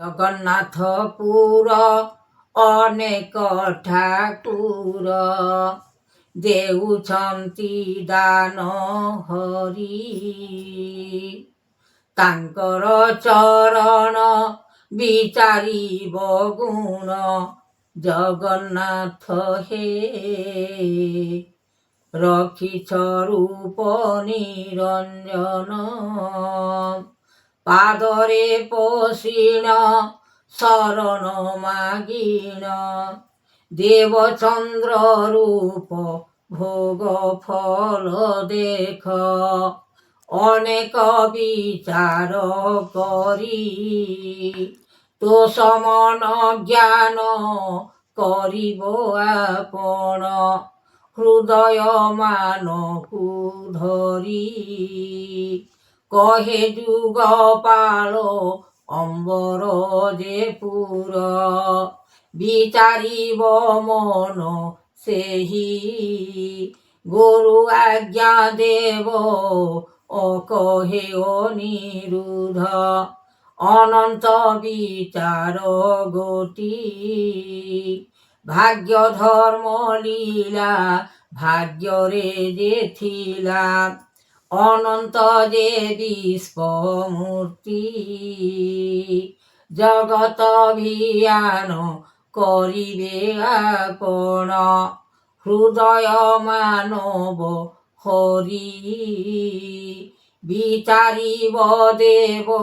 ଜଗନ୍ନାଥପୁର ଅନେକ ଠାକୁର ଦେଉଛନ୍ତି ଦାନ ହରି। ତାଙ୍କର ଚରଣ ବିଚାରିବ ଗୁଣ ଜଗନ୍ନାଥ ହେ। ରଖିଛ ରୂପ ନିରଞ୍ଜନ ପାଦରେ ପୋଷିଣ ଶରଣ ମାଗିଣ ଦେବଚନ୍ଦ୍ର ରୂପ ଭୋଗ ଫଳ ଦେଖ ଅନେକ ବିଚାର କରି ତୋ ସମନ ଜ୍ଞାନ କରିବ ଆପଣ ହୃଦୟ ମାନକୁ ଧରି କହେ ଯୁଗ ପାଳ ଅମ୍ବର ଯେ ପୁର ବିଚାରିବ ମନ ସେହି ଗୁରୁ ଆଜ୍ଞା ଦେବ ଅକହେ ଅନିରୁଦ୍ଧ ଅନନ୍ତ ବିଚାର ଗୋଟି ଭାଗ୍ୟ ଧର୍ମ ଲୀଳା ଭାଗ୍ୟରେ ଯେ ଥିଲା ଅନନ୍ତ ଯେ ବିଶ୍ୱମୂର୍ତ୍ତି ଜଗତ ଭିଆନ କରିବେ ଆପଣ ହୃଦୟ ମାନବ ହରି ବିଚାରିବ ଦେବ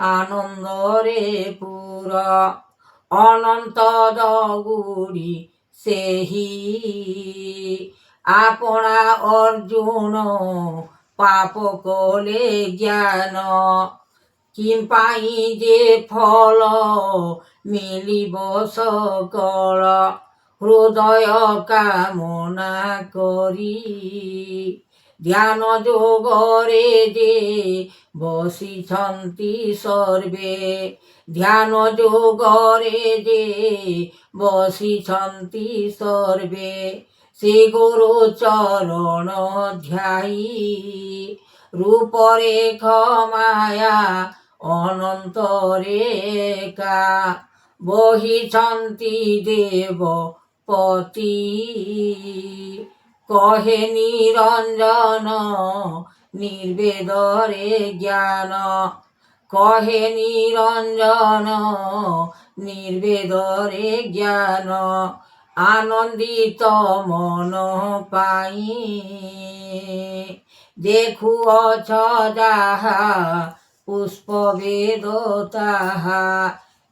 ଆନନ୍ଦରେ ପୁର ଅନନ୍ତ ଦଗୁଡ଼ି ସେହି ଆପଣା ଅର୍ଜୁନ ପାପ କଲେ ଜ୍ଞାନ କିମ୍ପାଇଁ ଯେ ଫଳ ମିଳିବ ସକଳ ହୃଦୟ କାମନା କରି ଧ୍ୟାନ ଯୋଗରେ ଯେ ବସିଛନ୍ତି ସର୍ବେ ଧ୍ୟାନ ଯୋଗରେ ଯେ ବସିଛନ୍ତି ସର୍ବେ ସେ ଗୁରୁ ଚରଣ ଧ୍ୟାଇ ରୂପରେଖ ମାୟା ଅନନ୍ତରେ କା ବହିଛନ୍ତି ଦେବ ପତି କହେ ନିରଞ୍ଜନ ନିର୍ବେଦରେ ଜ୍ଞାନ କହେ ନିରଞ୍ଜନ ନିର୍ବେଦରେ ଜ୍ଞାନ ଆନନ୍ଦିତ ମନ ପାଇଁ ଦେଖୁଅଛ ଯାହା ପୁଷ୍ପ ବେଦ ତାହା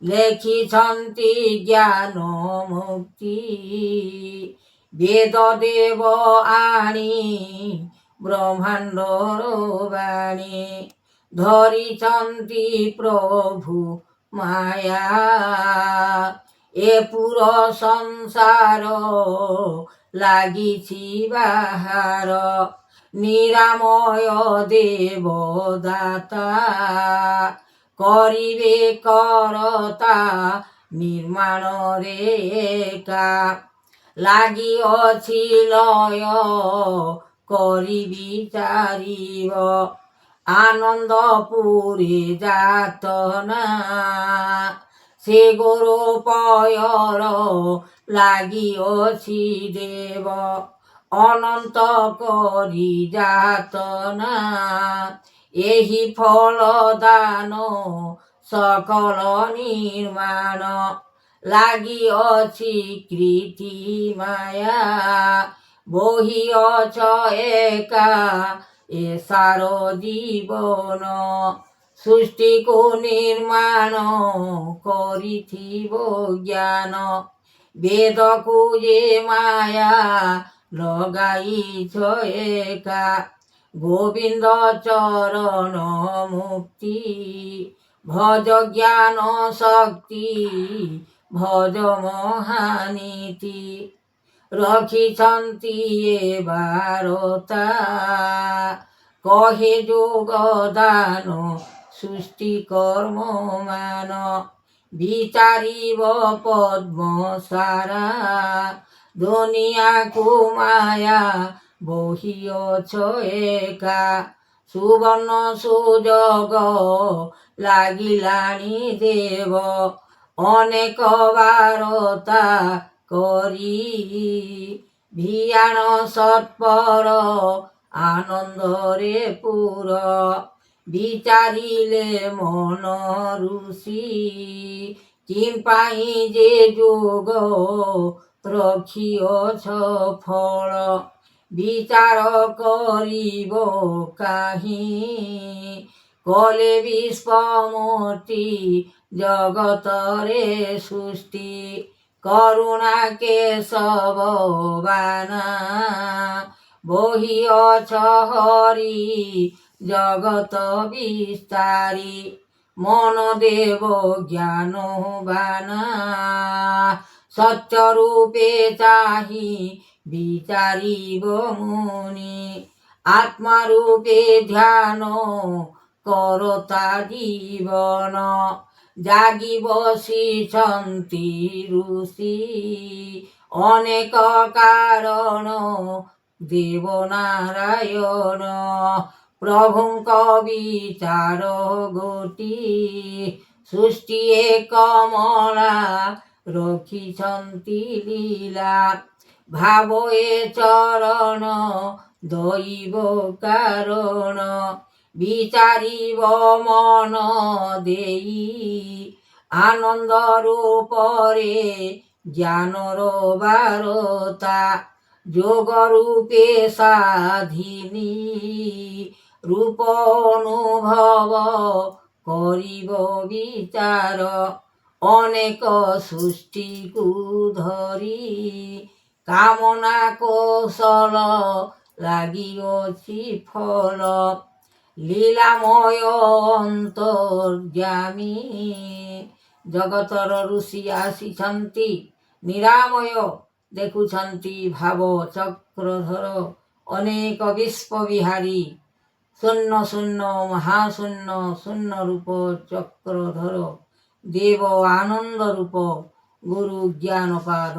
ଲେଖିଛନ୍ତି ଜ୍ଞାନ ମୁକ୍ତି ବେଦ ଦେବ ଆଣି ବ୍ରହ୍ମାଣ୍ଡର ବାଣୀ ଧରିଛନ୍ତି ପ୍ରଭୁ ମାୟା ଏ ପୁର ସଂସାର ଲାଗିଛି ବାହାର ନିରାମୟ ଦେବ ଦାତା କରିବେ କରତା ନିର୍ମାଣରେ ଏକା ଲାଗିଅଛି ଲୟ କରି ବିଚାରିବ ଆନନ୍ଦ ପୁରୀ ଯାତନା ସେ ଗୋରୋପୟର ଲାଗିଅଛି ଦେବ ଅନନ୍ତ କରି ଯାତନା ଏହି ଫଳ ଦାନ ସକଳ ନିର୍ମାଣ ଲାଗିଅଛି କୀର୍ତ୍ତି ମାୟା ବହିଅଛ ଏକା ଏ ସାର ଜୀବନ ସୃଷ୍ଟିକୁ ନିର୍ମାଣ କରିଥିବ ଜ୍ଞାନ ବେଦକୁ ଯେ ମାୟା ଲଗାଇଛ ଏକା ଗୋବିନ୍ଦ ଚରଣ ମୁକ୍ତି ଭଜ ଜ୍ଞାନ ଶକ୍ତି ଭଜ ମହାନୀତି ରଖିଛନ୍ତି ଏ ବାରତା କହେ ଯୋଗ ଦାନ ସୃଷ୍ଟି କର୍ମ ମାନ ବିଚାରିବ ପଦ୍ମ ସାରା ଦୁନିଆକୁ ମାୟା ବହିଅଛ ଏକା ସୁବର୍ଣ୍ଣ ସୁଯୋଗ লাগিলানি দেব অনেক বারতা করি ভিয়াণ সৎপর আনন্দরে পুর বিচারিলে মন ঋষি কিম্পাই যে যোগ রখিଅছ ফল বিচার করিব কাহি কলে বিশ্বমতি জগতরে সৃষ্টি করুণা কেশব বানা বহিଅছ হরি জগত বিস্তারি মন দেব জ্ঞান বানা সত্যরূপে চাহি বিচারিব মুনি আত্মারূপে ধ্যান করতা জীবন জাগি বসিছন্তি ঋষি অনেক কারণ দেবনারায়ণ প্রভুঙ্ক বিচার গতি সৃষ্টি কমলা রখিছন্তি লীলা ভাব এ চরণ দৈব কারণ বিচারিব মন দেই আনন্দ রূপরে জ্ঞানর বারতা যোগ রূপে সাধিনী রূপ অনুভব করিব বিচার অনেক সৃষ্টিকু ধরি কামনা কৌশল লাগিଅছি ফল লীলামୟ ଅନ୍ତର୍ଯ୍ୟାମୀ ଜଗତର ଋଷି ଆସିଛନ୍ତି ନିରାମୟ ଦେଖୁଛନ୍ତି ଭାବ ଚକ୍ରଧର ଅନେକ ବିଶ୍ୱବିହାରୀ ଶୂନ୍ୟ ଶୂନ୍ୟ ମହାଶୂନ୍ୟ ଶୂନ୍ୟ ରୂପ ଚକ୍ରଧର ଦେବ ଆନନ୍ଦ ରୂପ ଗୁରୁ ଜ୍ଞାନ ପାଦ।